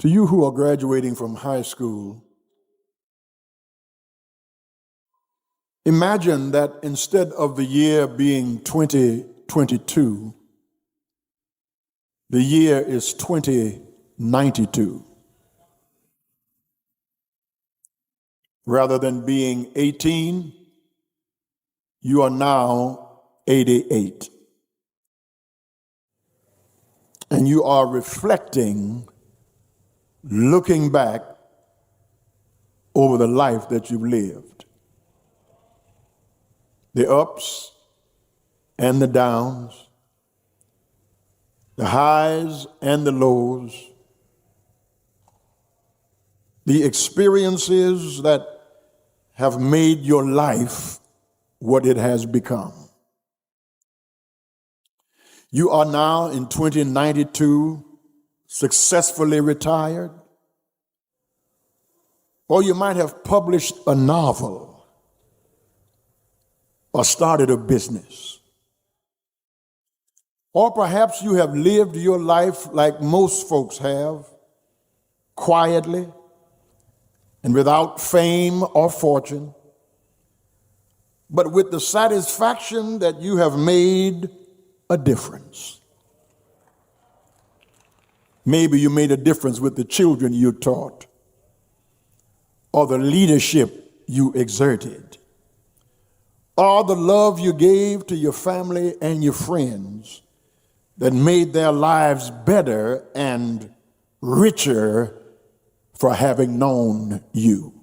To you who are graduating from high school, imagine that instead of the year being 2022, the year is 2092. Rather than being 18, you are now 88. And you are reflecting, looking back over the life that you've lived. The ups and the downs, the highs and the lows, the experiences that have made your life what it has become. You are now in 2092 successfully retired, or you might have published a novel or started a business. Or perhaps you have lived your life like most folks have, quietly and without fame or fortune, but with the satisfaction that you have made a difference. Maybe you made a difference with the children you taught, or the leadership you exerted, or the love you gave to your family and your friends that made their lives better and richer for having known you.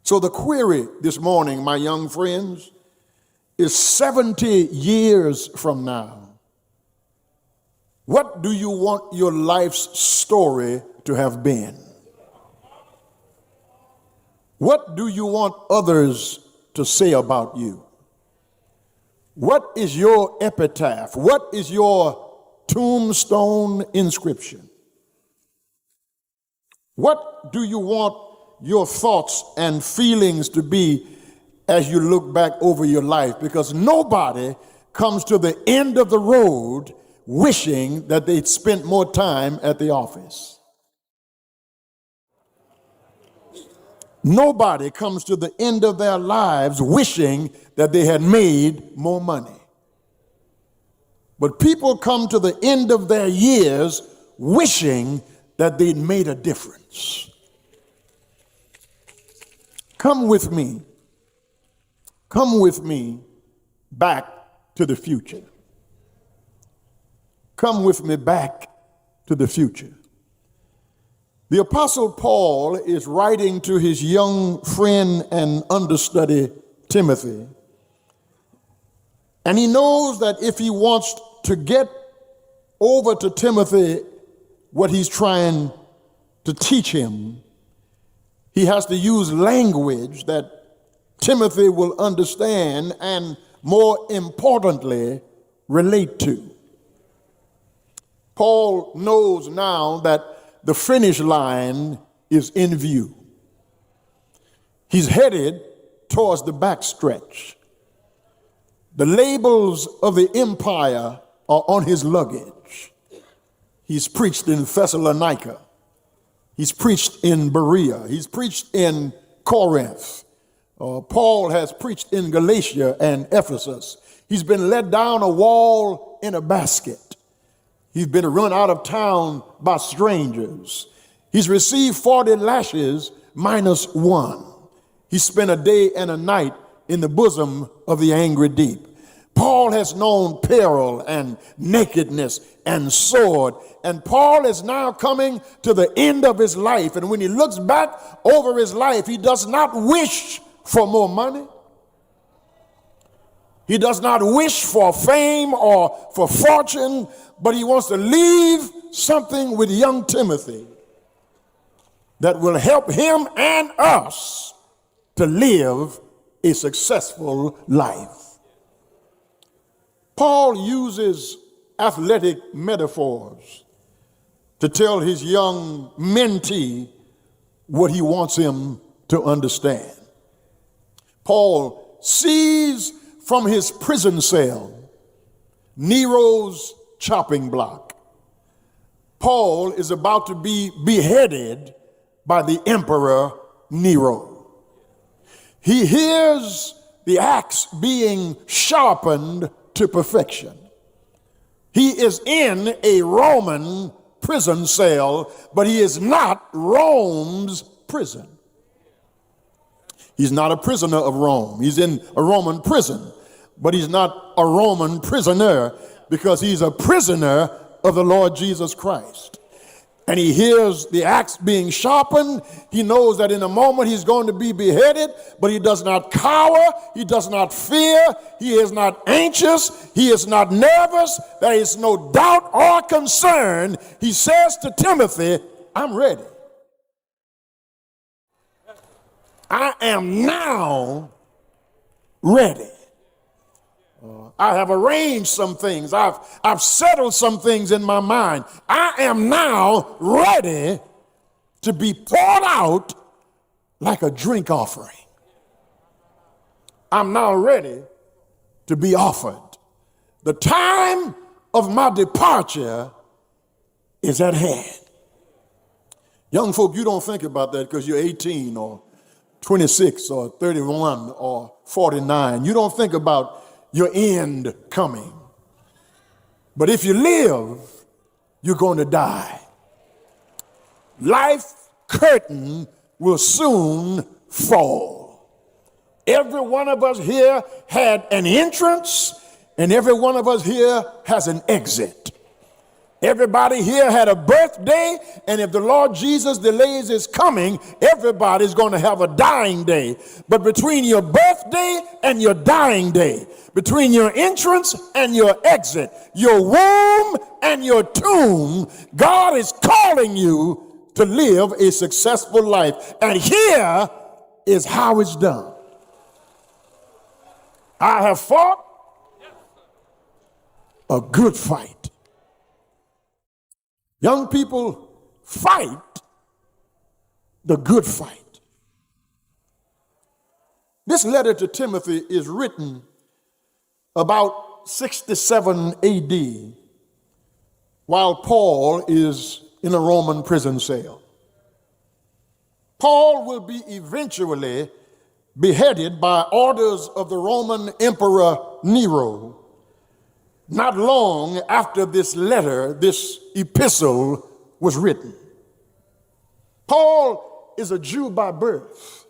So the query this morning, my young friends, is 70 years from now, what do you want your life's story to have been? What do you want others to say about you? What is your epitaph? What is your tombstone inscription? What do you want your thoughts and feelings to be as you look back over your life? Because nobody comes to the end of the road wishing that they'd spent more time at the office. Nobody comes to the end of their lives wishing that they had made more money. But people come to the end of their years wishing that they'd made a difference. Come with me back to the future. Come with me back to the future. The Apostle Paul is writing to his young friend and understudy, Timothy. And he knows that if he wants to get over to Timothy what he's trying to teach him, he has to use language that Timothy will understand and, more importantly, relate to. Paul knows now that the finish line is in view. He's headed towards the backstretch. The labels of the empire are on his luggage. He's preached in Thessalonica. He's preached in Berea. He's preached in Corinth. Paul has preached in Galatia and Ephesus. He's been let down a wall in a basket. He's been run out of town by strangers. He's received 40 lashes minus one. He spent a day and a night in the bosom of the angry deep. Paul has known peril and nakedness and sword. And Paul is now coming to the end of his life. And when he looks back over his life, he does not wish for more money. He does not wish for fame or for fortune, but he wants to leave something with young Timothy that will help him and us to live a successful life. Paul uses athletic metaphors to tell his young mentee what he wants him to understand. Paul sees from his prison cell Nero's chopping block, Paul is about to be beheaded by the Emperor Nero. He hears the axe being sharpened to perfection. He is in a Roman prison cell, but he is not Rome's prison. He's not a prisoner of Rome. He's in a Roman prison, but he's not a Roman prisoner because he's a prisoner of the Lord Jesus Christ. And he hears the axe being sharpened. He knows that in a moment he's going to be beheaded, but he does not cower. He does not fear. He is not anxious. He is not nervous. There is no doubt or concern. He says to Timothy, I'm ready. I am now ready. I have arranged some things. I've settled some things in my mind. I am now ready to be poured out like a drink offering. I'm now ready to be offered. The time of my departure is at hand. Young folk, you don't think about that because you're 18 or 26 or 31 or 49. You don't think about your end coming. But if you live, you're going to die. Life curtain will soon fall. Every one of us here had an entrance, and every one of us here has an exit. Everybody here had a birthday, and if the Lord Jesus delays his coming, everybody's going to have a dying day. But between your birthday and your dying day, between your entrance and your exit, your womb and your tomb, God is calling you to live a successful life. And here is how it's done. I have fought a good fight. Young people, fight the good fight. This letter to Timothy is written about 67 AD while Paul is in a Roman prison cell. Paul will be eventually beheaded by orders of the Roman Emperor Nero not long after this letter, this epistle was written. Paul is a Jew by birth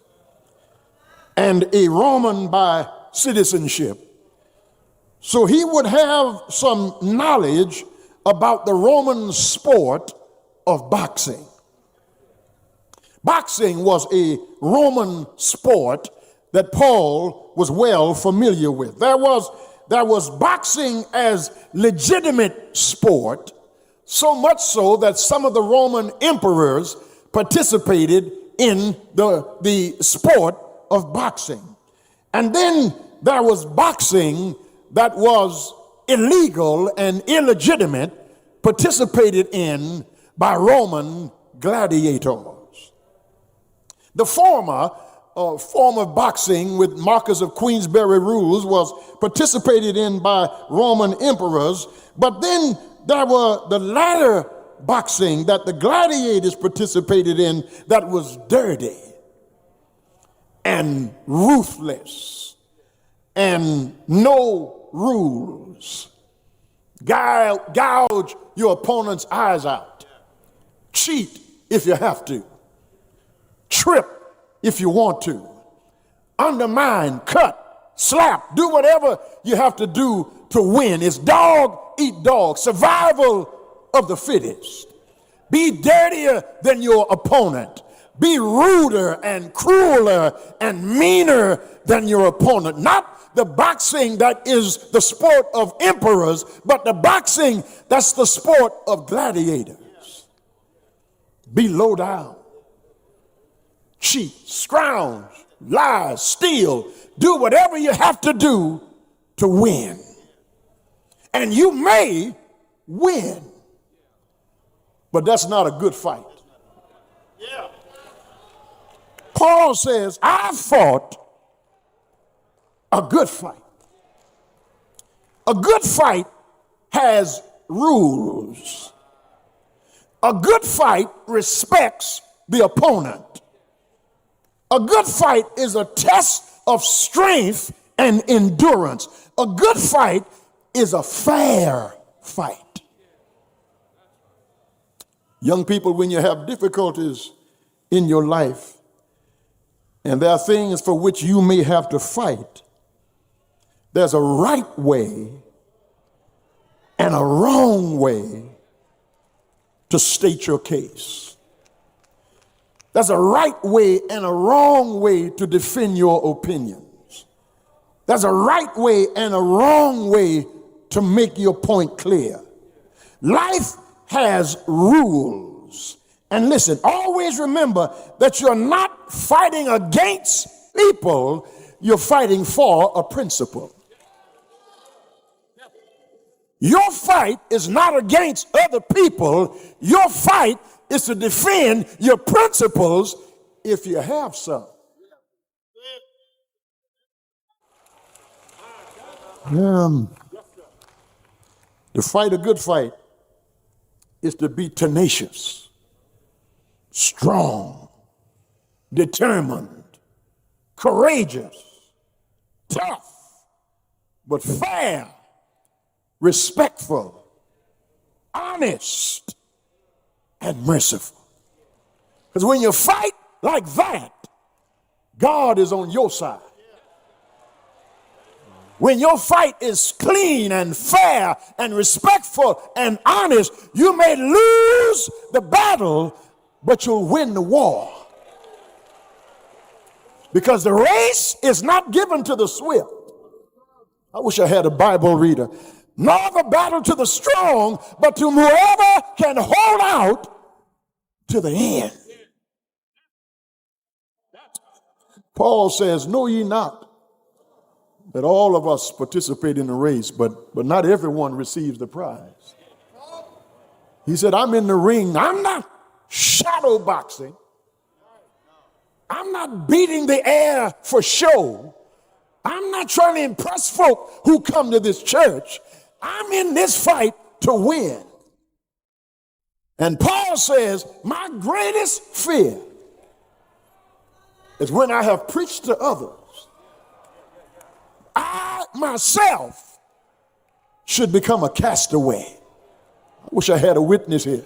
and a Roman by citizenship. So he would have some knowledge about the Roman sport of boxing. Boxing was a Roman sport that Paul was well familiar with. There was boxing as legitimate sport, so much so that some of the Roman emperors participated in the sport of boxing. And then there was boxing that was illegal and illegitimate, participated in by Roman gladiators. The former form of boxing with markers of Queensberry rules was participated in by Roman emperors, but then there were the latter boxing that the gladiators participated in that was dirty and ruthless and no rules. Gouge your opponent's eyes out. Cheat if you have to. Trip if you want to. Undermine, cut, slap, do whatever you have to do to win. It's dog eat dog, survival of the fittest. Be dirtier than your opponent. Be ruder and crueler and meaner than your opponent. Not the boxing that is the sport of emperors, but the boxing that's the sport of gladiators. Be low down. Cheat, scrounge, lie, steal, do whatever you have to do to win. And you may win, but that's not a good fight. Yeah. Paul says, I fought a good fight. A good fight has rules. A good fight respects the opponent. A good fight is a test of strength and endurance. A good fight is a fair fight. Young people, when you have difficulties in your life, and there are things for which you may have to fight, there's a right way and a wrong way to state your case. There's a right way and a wrong way to defend your opinions. There's a right way and a wrong way to make your point clear. Life has rules. And listen, always remember that you're not fighting against people, you're fighting for a principle. Your fight is not against other people. Your fight is to defend your principles if you have some. To fight a good fight is to be tenacious, strong, determined, courageous, tough, but fair, respectful, honest, and merciful. Because when you fight like that, God is on your side. When your fight is clean and fair and respectful and honest, you may lose the battle, but you'll win the war. Because the race is not given to the swift. I wish I had a Bible reader. Nor the battle to the strong, but to whoever can hold out to the end. Paul says, know ye not that all of us participate in the race, but not everyone receives the prize. He said, I'm in the ring. I'm not shadow boxing. I'm not beating the air for show. I'm not trying to impress folk who come to this church. I'm in this fight to win. And Paul says, my greatest fear is when I have preached to others, I myself should become a castaway. I wish I had a witness here.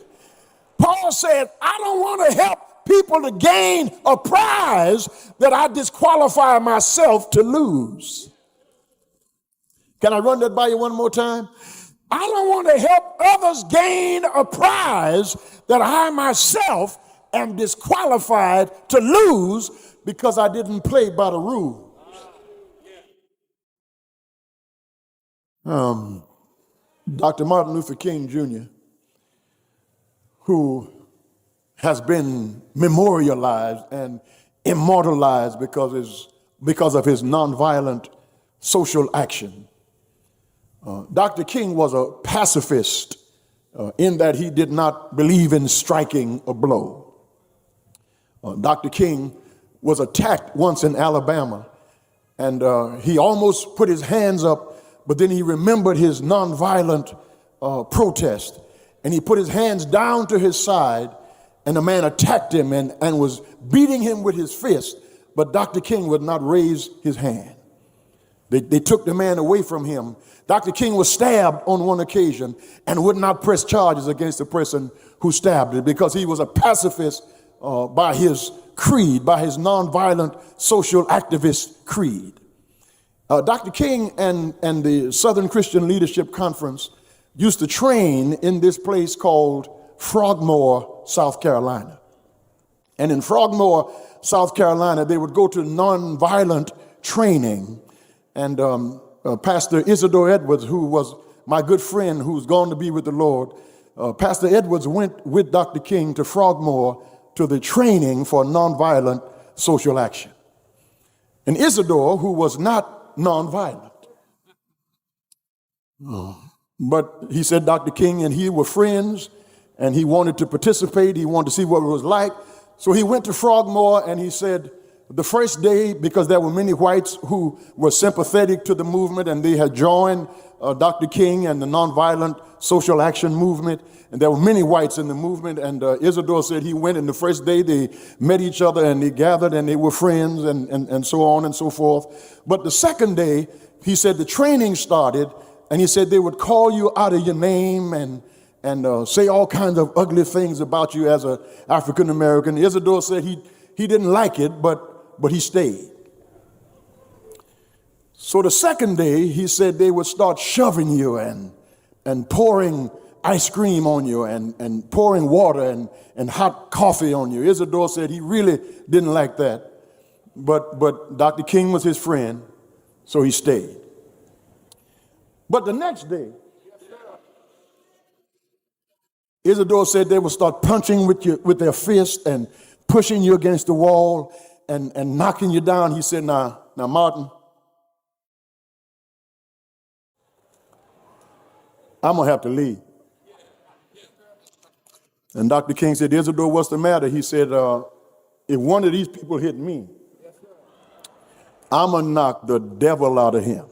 Paul said, I don't want to help people to gain a prize that I disqualify myself to lose. Can I run that by you one more time? I don't want to help others gain a prize that I myself am disqualified to lose because I didn't play by the rules. Dr. Martin Luther King Jr., who has been memorialized and immortalized because of his nonviolent social action. Dr. King was a pacifist in that he did not believe in striking a blow. Dr. King was attacked once in Alabama, and he almost put his hands up, but then he remembered his nonviolent protest, and he put his hands down to his side, and the man attacked him and was beating him with his fist, but Dr. King would not raise his hand. They took the man away from him. Dr. King was stabbed on one occasion and would not press charges against the person who stabbed him because he was a pacifist by his creed, by his nonviolent social activist creed. Dr. King and the Southern Christian Leadership Conference used to train in this place called Frogmore, South Carolina. And in Frogmore, South Carolina, they would go to nonviolent training. And Pastor Isidore Edwards, who was my good friend who's gone to be with the Lord, Pastor Edwards went with Dr. King to Frogmore to the training for nonviolent social action. And Isidore, who was not nonviolent, but he said Dr. King and he were friends, and he wanted to participate. He wanted to see what it was like. So he went to Frogmore and he said, the first day, because there were many whites who were sympathetic to the movement and they had joined Dr. King and the nonviolent social action movement, and there were many whites in the movement, and Isidore said he went, and the first day they met each other and they gathered and they were friends and so on and so forth. But the second day, he said the training started, and he said they would call you out of your name and say all kinds of ugly things about you as an African American. Isidore said he didn't like it, but he stayed. So the second day, he said they would start shoving you and pouring ice cream on you and pouring water and hot coffee on you. Isidore said he really didn't like that, but Dr. King was his friend, so he stayed. But the next day, Isidore said they would start punching with their fist and pushing you against the wall and knocking you down. He said, now, Martin, I'm going to have to leave. And Dr. King said, Isidore, what's the matter? He said, if one of these people hit me, I'm going to knock the devil out of him.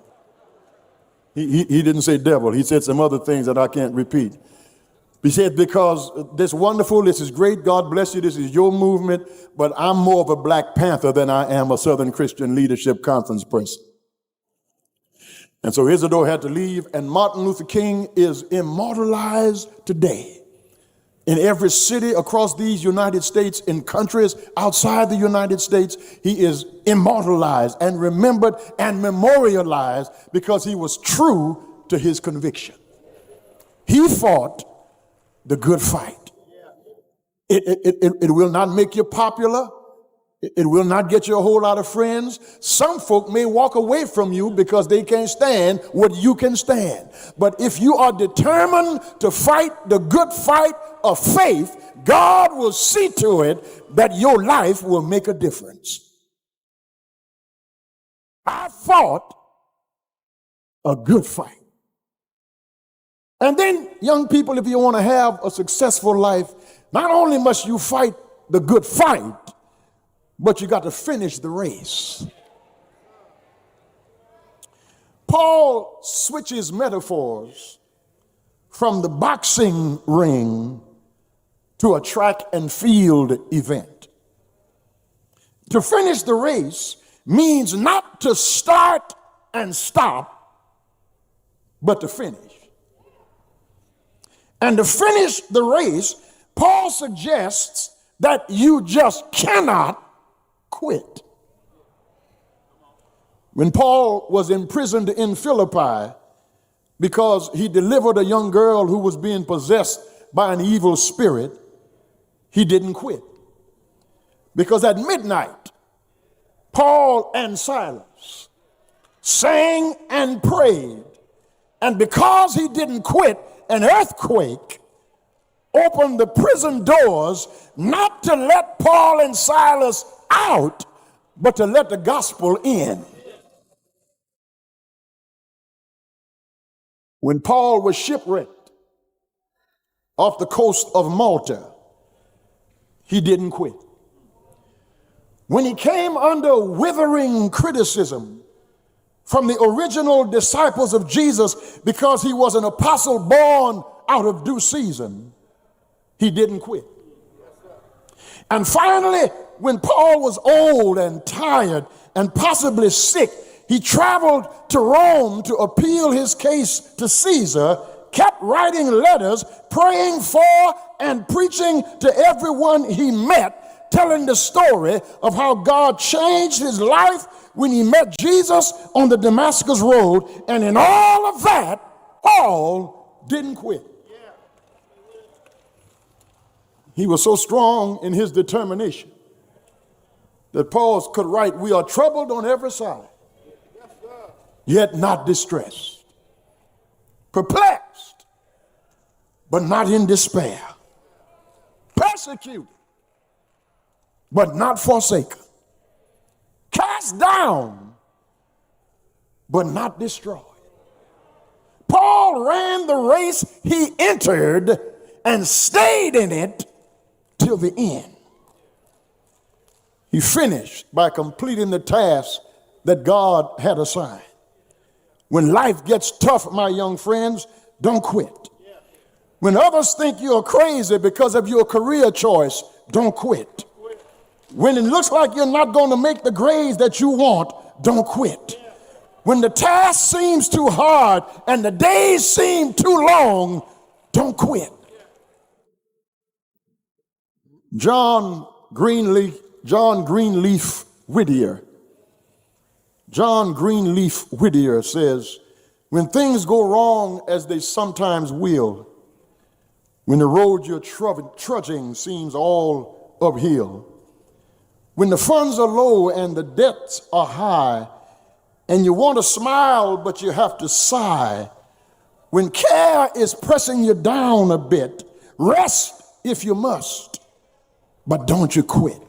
He didn't say devil. He said some other things that I can't repeat. He said, because this wonderful, this is great, God bless you, this is your movement, but I'm more of a Black Panther than I am a Southern Christian Leadership Conference person. And so Isidore had to leave, and Martin Luther King is immortalized today in every city across these United States, in countries outside the United States. He is immortalized and remembered and memorialized because he was true to his conviction. He fought the good fight. It will not make you popular. It will not get you a whole lot of friends. Some folk may walk away from you because they can't stand what you can stand. But if you are determined to fight the good fight of faith, God will see to it that your life will make a difference. I fought a good fight. And then, young people, if you want to have a successful life, not only must you fight the good fight, but you got to finish the race. Paul switches metaphors from the boxing ring to a track and field event. To finish the race means not to start and stop, but to finish. And to finish the race, Paul suggests that you just cannot quit. When Paul was imprisoned in Philippi because he delivered a young girl who was being possessed by an evil spirit, he didn't quit. Because at midnight, Paul and Silas sang and prayed, and because he didn't quit, an earthquake opened the prison doors, not to let Paul and Silas out, but to let the gospel in. When Paul was shipwrecked off the coast of Malta, he didn't quit. When he came under withering criticism from the original disciples of Jesus because he was an apostle born out of due season, he didn't quit. And finally, when Paul was old and tired and possibly sick, he traveled to Rome to appeal his case to Caesar, kept writing letters, praying for and preaching to everyone he met, telling the story of how God changed his life when he met Jesus on the Damascus Road. And in all of that, Paul didn't quit. He was so strong in his determination that Paul could write, "We are troubled on every side, yet not distressed, perplexed, but not in despair, persecuted, but not forsaken, cast down, but not destroyed." Paul ran the race he entered and stayed in it till the end. He finished by completing the task that God had assigned. When life gets tough, my young friends, don't quit. When others think you're crazy because of your career choice, don't quit. When it looks like you're not going to make the grades that you want, don't quit. When the task seems too hard and the days seem too long, don't quit. John Greenleaf Whittier. John Greenleaf Whittier says, when things go wrong as they sometimes will, when the road you're trudging seems all uphill, when the funds are low and the debts are high, and you want to smile but you have to sigh, when care is pressing you down a bit, rest if you must, but don't you quit.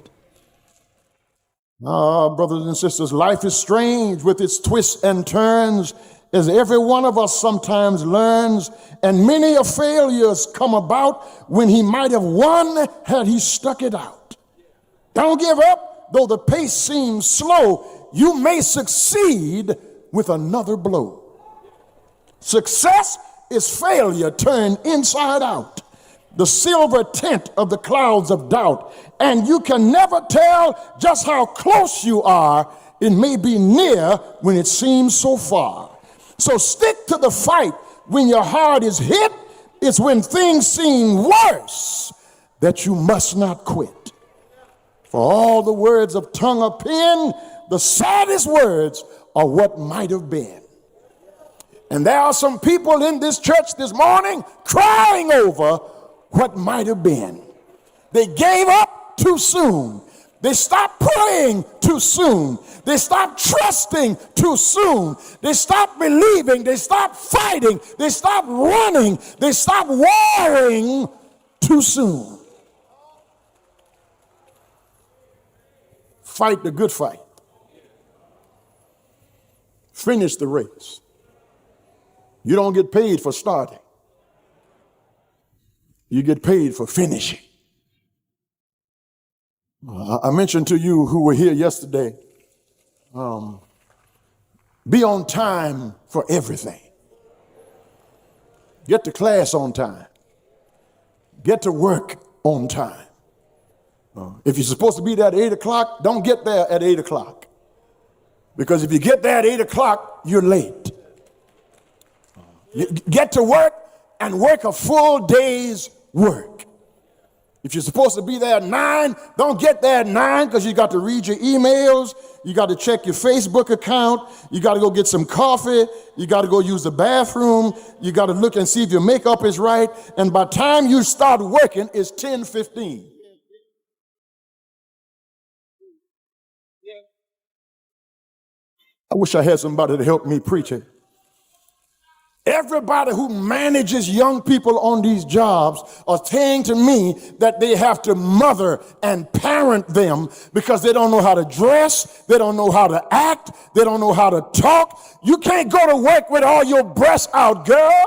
Brothers and sisters, life is strange with its twists and turns, as every one of us sometimes learns, and many a failures come about when he might have won had he stuck it out. Don't give up, though the pace seems slow. You may succeed with another blow. Success is failure turned inside out, the silver tint of the clouds of doubt, and you can never tell just how close you are. It may be near when it seems so far. So stick to the fight when your heart is hit. It's when things seem worse that you must not quit. For all the words of tongue or pen, the saddest words are what might have been. And there are some people in this church this morning crying over what might have been. They gave up too soon. They stopped praying too soon. They stopped trusting too soon. They stopped believing. They stopped fighting. They stopped running. They stopped warring too soon. Fight the good fight. Finish the race. You don't get paid for starting. You get paid for finishing. I mentioned to you who were here yesterday, be on time for everything. Get to class on time. Get to work on time. If you're supposed to be there at 8 o'clock, don't get there at 8 o'clock. Because if you get there at 8 o'clock, you're late. You get to work and work a full day's work. If you're supposed to be there at 9, don't get there at 9 because you got to read your emails, you got to check your Facebook account, you got to go get some coffee, you got to go use the bathroom, you got to look and see if your makeup is right, and by the time you start working, it's 10:15. I wish I had somebody to help me preach it. Everybody who manages young people on these jobs are saying to me that they have to mother and parent them because they don't know how to dress, they don't know how to act, they don't know how to talk. You can't go to work with all your breasts out, girl.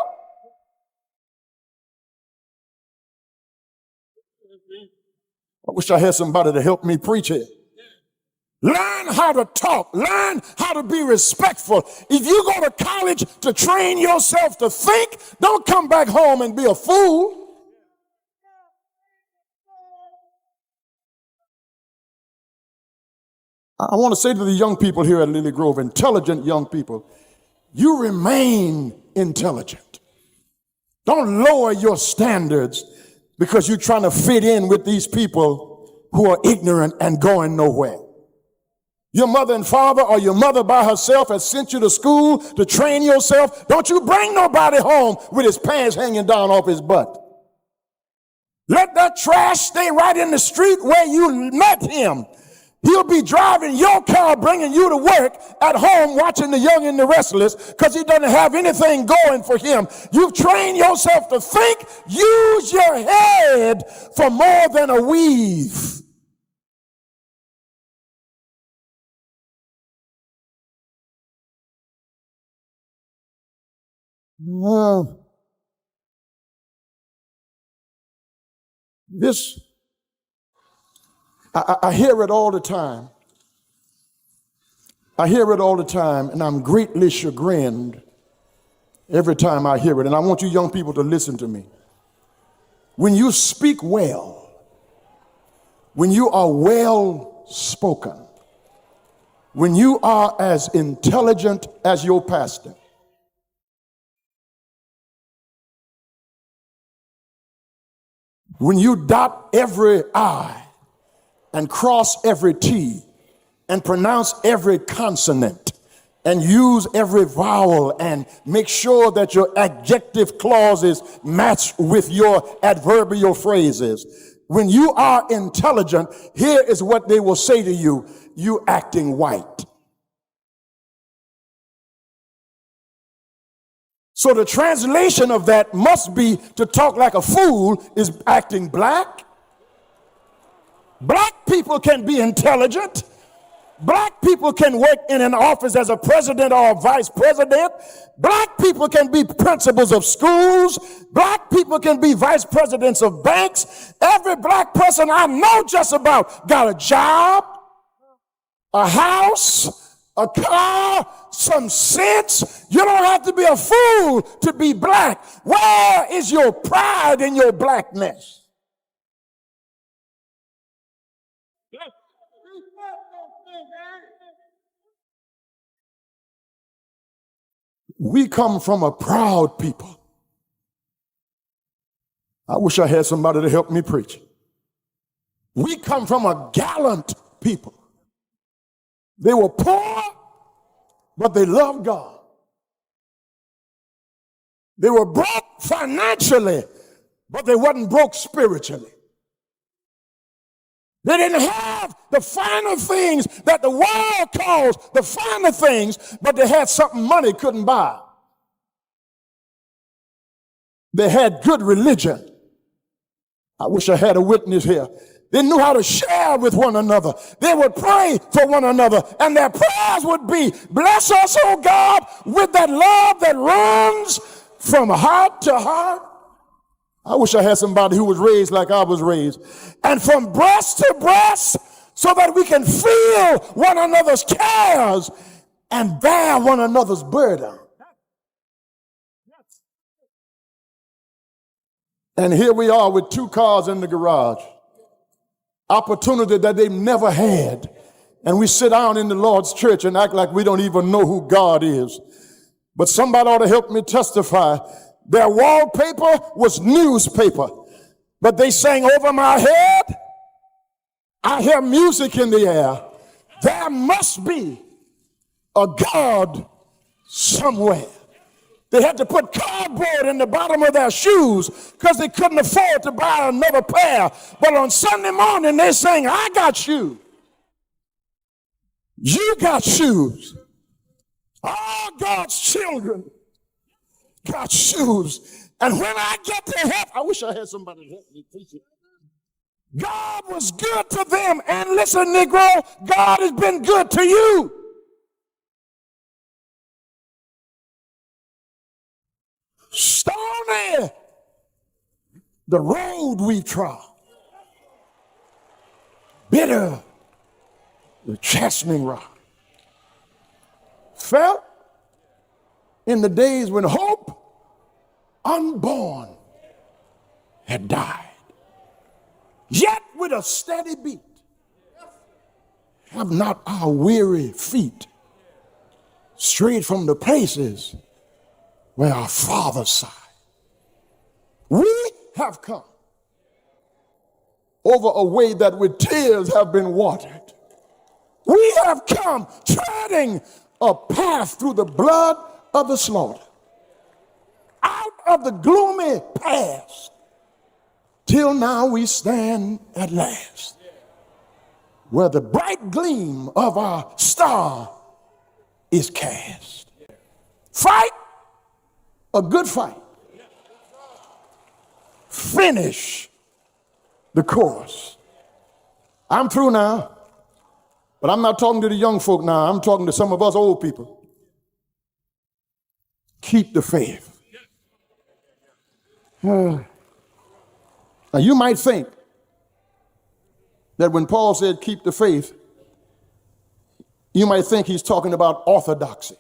I wish I had somebody to help me preach it. Learn how to talk. Learn how to be respectful. If you go to college to train yourself to think, don't come back home and be a fool. I want to say to the young people here at Lily Grove, intelligent young people, you remain intelligent. Don't lower your standards because you're trying to fit in with these people who are ignorant and going nowhere. Your mother and father or your mother by herself has sent you to school to train yourself. Don't you bring nobody home with his pants hanging down off his butt. Let that trash stay right in the street where you met him. He'll be driving your car, bringing you to work at home, watching The Young and the Restless because he doesn't have anything going for him. You've trained yourself to think. Use your head for more than a weave. This I hear it all the time. I hear it all the time, and I'm greatly chagrined every time I hear it. And I want you young people to listen to me. When you speak well, when you are well spoken, when you are as intelligent as your pastor, when you dot every I and cross every T and pronounce every consonant and use every vowel and make sure that your adjective clauses match with your adverbial phrases. When you are intelligent, here is what they will say to you: you acting white. So the translation of that must be to talk like a fool is acting black. Black people can be intelligent. Black people can work in an office as a president or a vice president. Black people can be principals of schools. Black people can be vice presidents of banks. Every black person I know just about got a job, a house, a car, some sense. You don't have to be a fool to be black. Where is your pride in your blackness? We come from a proud people. I wish I had somebody to help me preach. We come from a gallant people. They were poor, but they loved God. They were broke financially, but they wasn't broke spiritually. They didn't have the finer things that the world calls the finer things, but they had something money couldn't buy. They had good religion. I wish I had a witness here. They knew how to share with one another. They would pray for one another, and their prayers would be, bless us, oh God, with that love that runs from heart to heart. I wish I had somebody who was raised like I was raised. And from breast to breast, so that we can feel one another's cares and bear one another's burden. And here we are with 2 cars in the garage. Opportunity that they've never had. And we sit down in the Lord's church and act like we don't even know who God is. But somebody ought to help me testify. Their wallpaper was newspaper, but they sang over my head. I hear music in the air. There must be a God somewhere. They had to put cardboard in the bottom of their shoes because they couldn't afford to buy another pair. But on Sunday morning, they sang, I got shoes. You got shoes. All God's children got shoes. And when I get to heaven, I wish I had somebody to help me teach it. God was good to them. And listen, Negro, God has been good to you. Stony the road we trod. Bitter the chastening rod. Felt in the days when hope unborn had died. Yet with a steady beat have not our weary feet strayed from the places where our Father sighed. We have come over a way that with tears have been watered. We have come treading a path through the blood of the slaughter, out of the gloomy past, till now we stand at last, where the bright gleam of our star is cast. Fight a good fight. Finish the course. I'm through now, but I'm not talking to the young folk now. I'm talking to some of us old people. Keep the faith. Now you might think that when Paul said keep the faith, you might think he's talking about orthodoxy.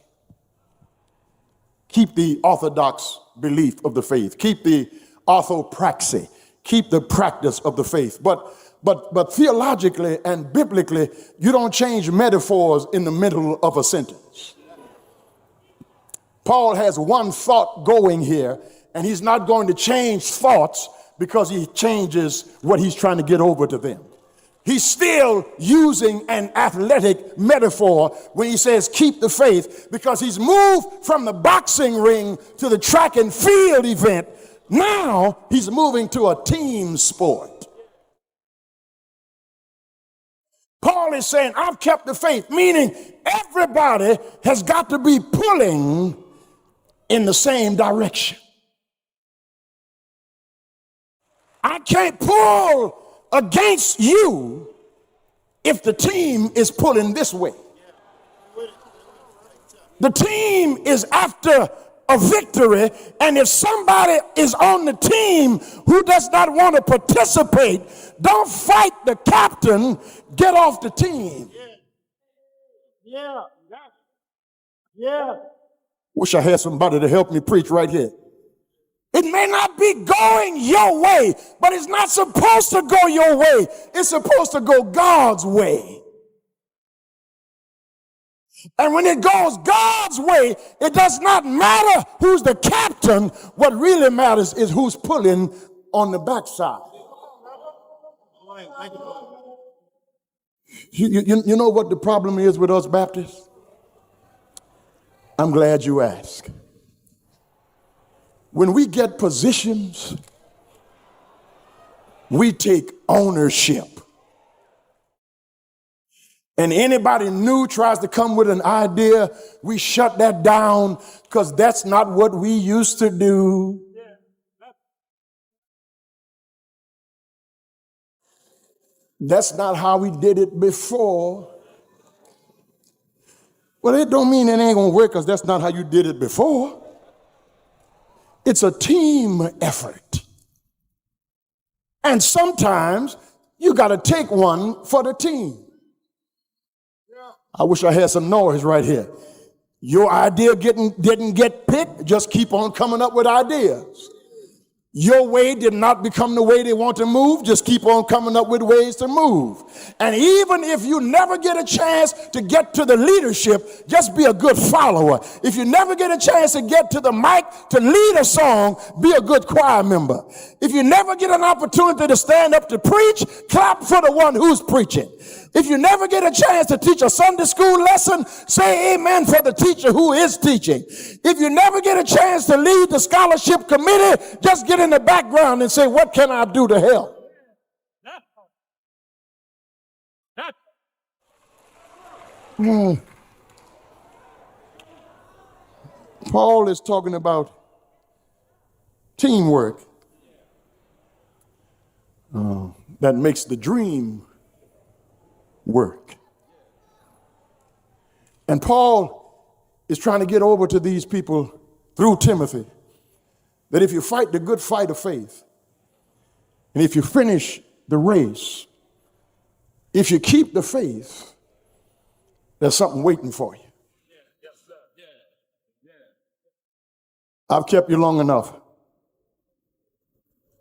Keep the orthodox belief of the faith. Keep the orthopraxy. Keep the practice of the faith. But theologically and biblically, you don't change metaphors in the middle of a sentence. Paul has one thought going here, and he's not going to change thoughts because he changes what he's trying to get over to them. He's still using an athletic metaphor when he says keep the faith, because he's moved from the boxing ring to the track and field event. Now he's moving to a team sport. Paul is saying, I've kept the faith, meaning everybody has got to be pulling in the same direction. I can't pull against you if the team is pulling this way. The team is after a victory, and if somebody is on the team who does not want to participate, don't fight the captain, get off the team. Yeah. Wish I had somebody to help me preach right here. It may not be going your way, but it's not supposed to go your way. It's supposed to go God's way. And when it goes God's way, it does not matter who's the captain. What really matters is who's pulling on the backside. You know what the problem is with us Baptists? I'm glad you asked. When we get positions, we take ownership. And anybody new tries to come with an idea, we shut that down because that's not what we used to do. That's not how we did it before. Well, it don't mean it ain't gonna work because that's not how you did it before. It's a team effort. And sometimes you got to take one for the team. I wish I had some noise right here. Your idea didn't get picked. Just keep on coming up with ideas. Your way did not become the way they want to move. Just keep on coming up with ways to move. And even if you never get a chance to get to the leadership, just be a good follower. If you never get a chance to get to the mic to lead a song, be a good choir member. If you never get an opportunity to stand up to preach, clap for the one who's preaching. If you never get a chance to teach a Sunday school lesson, say amen for the teacher who is teaching. If you never get a chance to lead the scholarship committee, just get in the background and say, what can I do to help? Paul is talking about teamwork that makes the dream work. And Paul is trying to get over to these people through Timothy that if you fight the good fight of faith, and if you finish the race, if you keep the faith, there's something waiting for you. I've kept you long enough.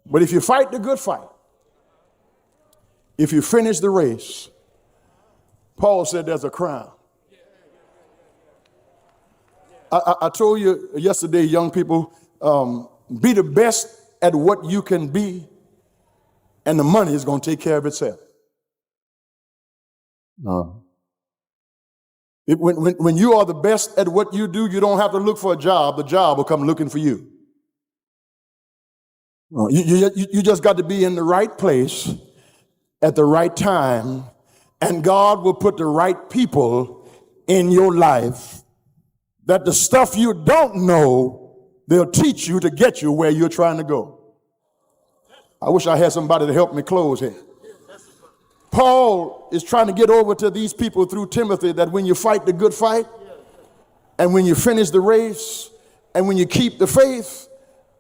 But if you fight the good fight, if you finish the race, Paul said there's a crown. I told you yesterday, young people, be the best at what you can be, and the money is going to take care of itself. When you are the best at what you do, you don't have to look for a job. The job will come looking for you. You just got to be in the right place at the right time, and God will put the right people in your life that the stuff you don't know, they'll teach you to get you where you're trying to go. I wish I had somebody to help me close here. Paul is trying to get over to these people through Timothy that when you fight the good fight, and when you finish the race, and when you keep the faith,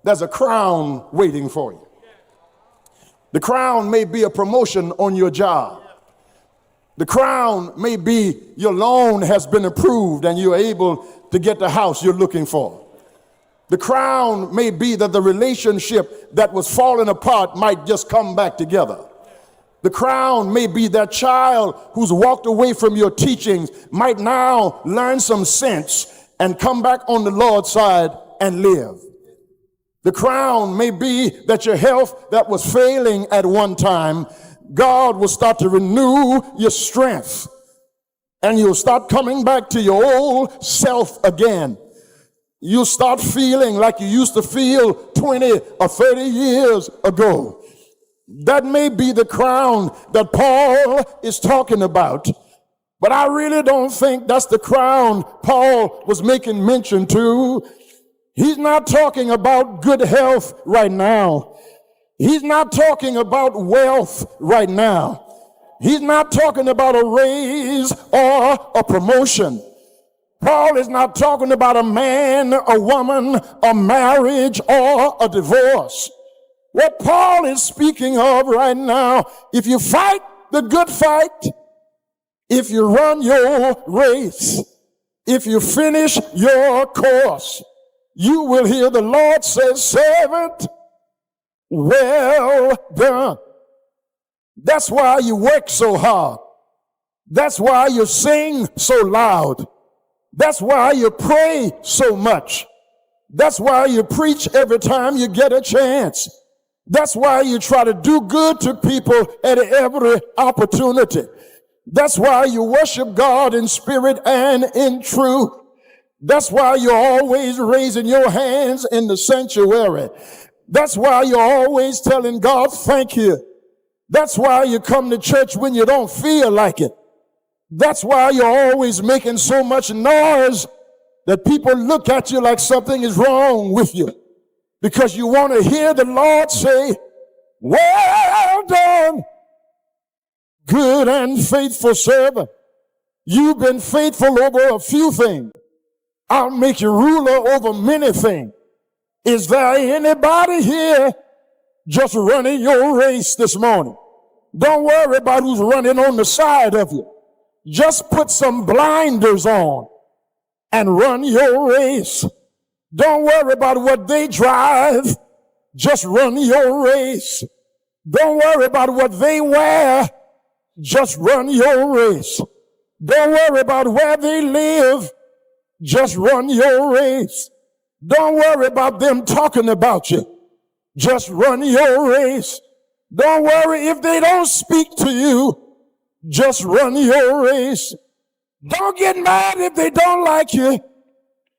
there's a crown waiting for you. The crown may be a promotion on your job. The crown may be your loan has been approved and you're able to get the house you're looking for. The crown may be that the relationship that was falling apart might just come back together. The crown may be that child who's walked away from your teachings might now learn some sense and come back on the Lord's side and live. The crown may be that your health that was failing at one time, God will start to renew your strength and you'll start coming back to your old self again. You'll start feeling like you used to feel 20 or 30 years ago. That may be the crown that Paul is talking about. But I really don't think that's the crown Paul was making mention to. He's not talking about good health right now. He's not talking about wealth right now. He's not talking about a raise or a promotion. Paul is not talking about a man, a woman, a marriage, or a divorce. What Paul is speaking of right now, if you fight the good fight, if you run your race, if you finish your course, you will hear the Lord say, servant, well done. That's why you work so hard. That's why you sing so loud. That's why you pray so much. That's why you preach every time you get a chance. That's why you try to do good to people at every opportunity. That's why you worship God in spirit and in truth. That's why you're always raising your hands in the sanctuary. That's why you're always telling God, thank you. That's why you come to church when you don't feel like it. That's why you're always making so much noise that people look at you like something is wrong with you. Because you want to hear the Lord say, well done, good and faithful servant. You've been faithful over a few things. I'll make you ruler over many things. Is there anybody here just running your race this morning? Don't worry about who's running on the side of you. Just put some blinders on and run your race. Don't worry about what they drive. Just run your race. Don't worry about what they wear. Just run your race. Don't worry about where they live. Just run your race. Don't worry about them talking about you. Just run your race. Don't worry if they don't speak to you. Just run your race. Don't get mad if they don't like you.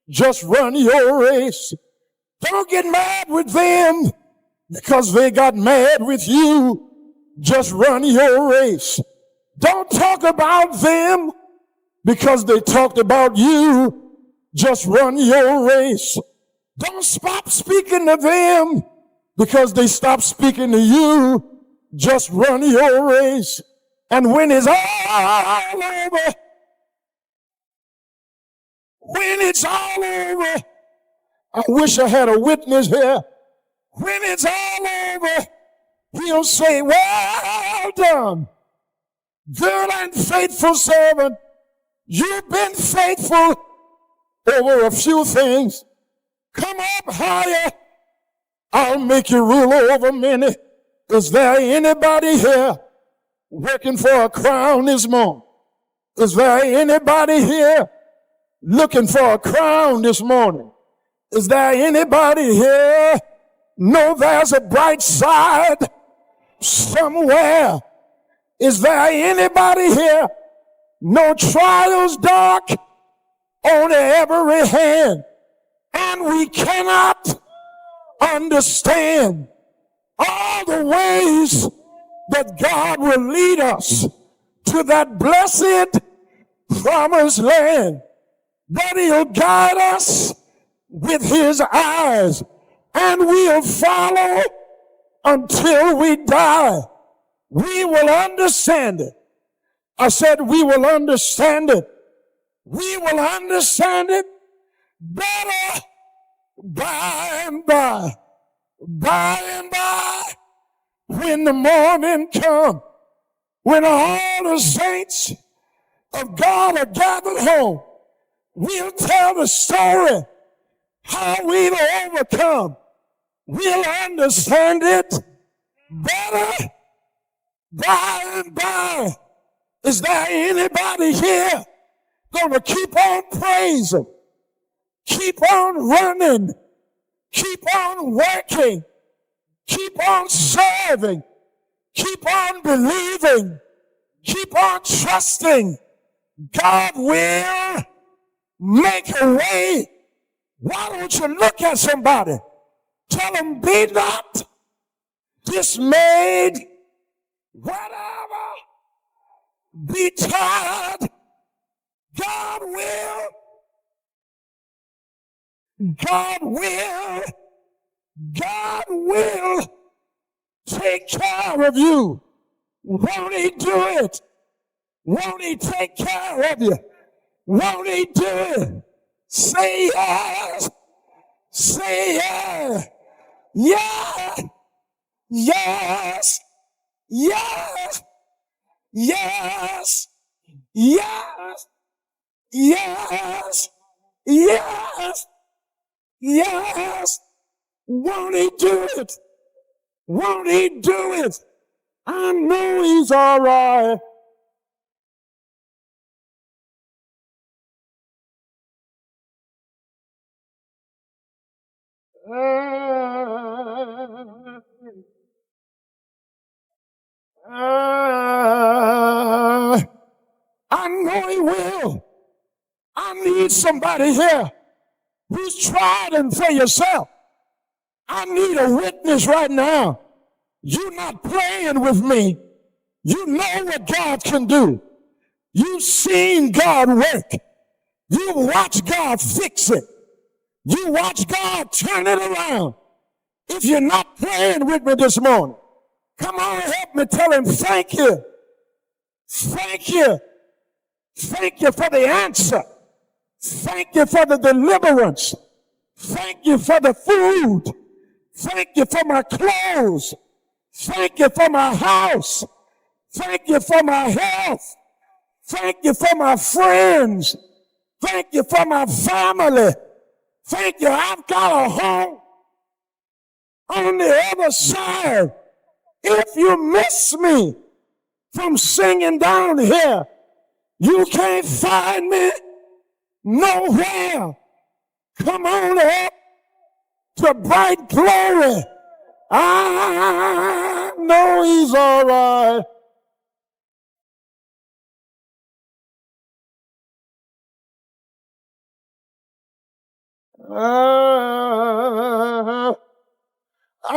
Just run your race. Don't get mad with them because they got mad with you. Just run your race. Don't talk about them because they talked about you. Just run your race. Don't stop speaking to them because they stopped speaking to you. Just run your race. And when it's all over, when it's all over, I wish I had a witness here. When it's all over, he'll say, well done, good and faithful servant. You've been faithful over a few things. Come up higher. I'll make you ruler over many. Is there anybody here working for a crown this morning? Is there anybody here looking for a crown this morning? Is there anybody here know there's a bright side somewhere? Is there anybody here know trials dark on every hand and we cannot understand all the ways that God will lead us to that blessed promised land, that he'll guide us with his eyes and we'll follow until we die. We will understand it. I said we will understand it. We will understand it better by and by. By and by, when the morning comes, When all the saints of God are gathered home, we'll tell the story how we've overcome. We'll understand it better by and by. Is there anybody here gonna keep on praising, keep on running, keep on working, keep on serving, keep on believing, keep on trusting? God will make a way. Why don't you look at somebody? Tell them, be not dismayed, whatever, be tired. God will take care of you. Won't he do it? Won't he take care of you? Won't he do it? Say yes. Say yes. Yes. Yes. Yes. Yes. Yes. Yes. Yes. Yes. Won't he do it? Won't he do it? I know he's all right. I know he will. I need somebody here who's tried and for yourself. I need a witness right now. You're not playing with me. You know what God can do. You've seen God work. You watch God fix it. You watch God turn it around. If you're not praying with me this morning, come on, help me tell him thank you. Thank you. Thank you for the answer. Thank you for the deliverance. Thank you for the food. Thank you for my clothes. Thank you for my house. Thank you for my health. Thank you for my friends. Thank you for my family. Thank you. I've got a home on the other side. If you miss me from singing down here, you can't find me nowhere. Come on up to bright glory. I know he's all right. I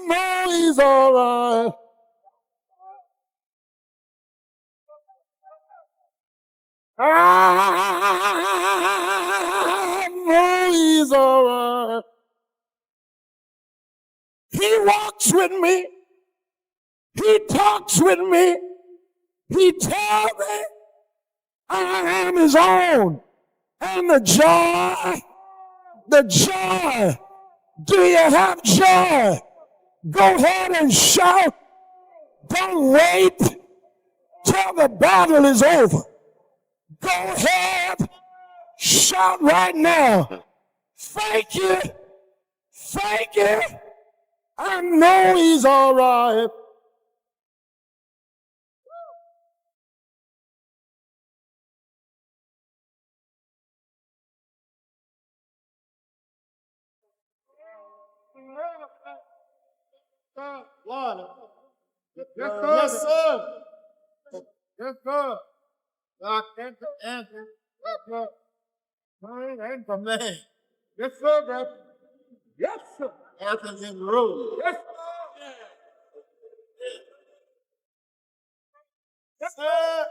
know he's all right. I know he's all right. He walks with me. He talks with me. He tells me I am his own. And the joy. Do you have joy? Go ahead and shout. Don't wait till the battle is over. Go ahead, shout right now. Thank you. Thank you. I know he's all right. Lord. Yes, sir. Yes, sir. Yes, sir. God, thank you. Yes, sir. Ain't for me. Yes, sir, bro. Yes, sir. Answers in the room. Yes, sir. Yes, sir.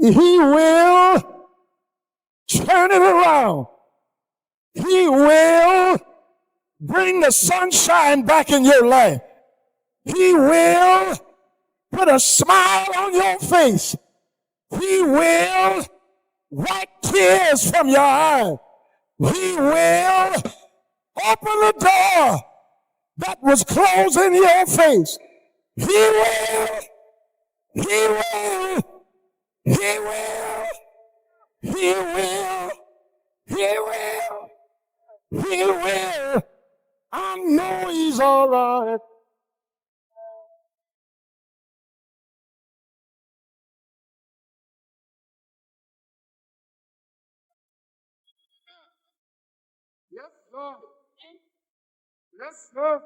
He will turn it around. He will bring the sunshine back in your life. He will put a smile on your face. He will wipe tears from your eyes. He will open the door that was closed in your face. He will. He will. He will. He will. He will. He will. I know he's all right. Yes, Lord. Yes, Lord.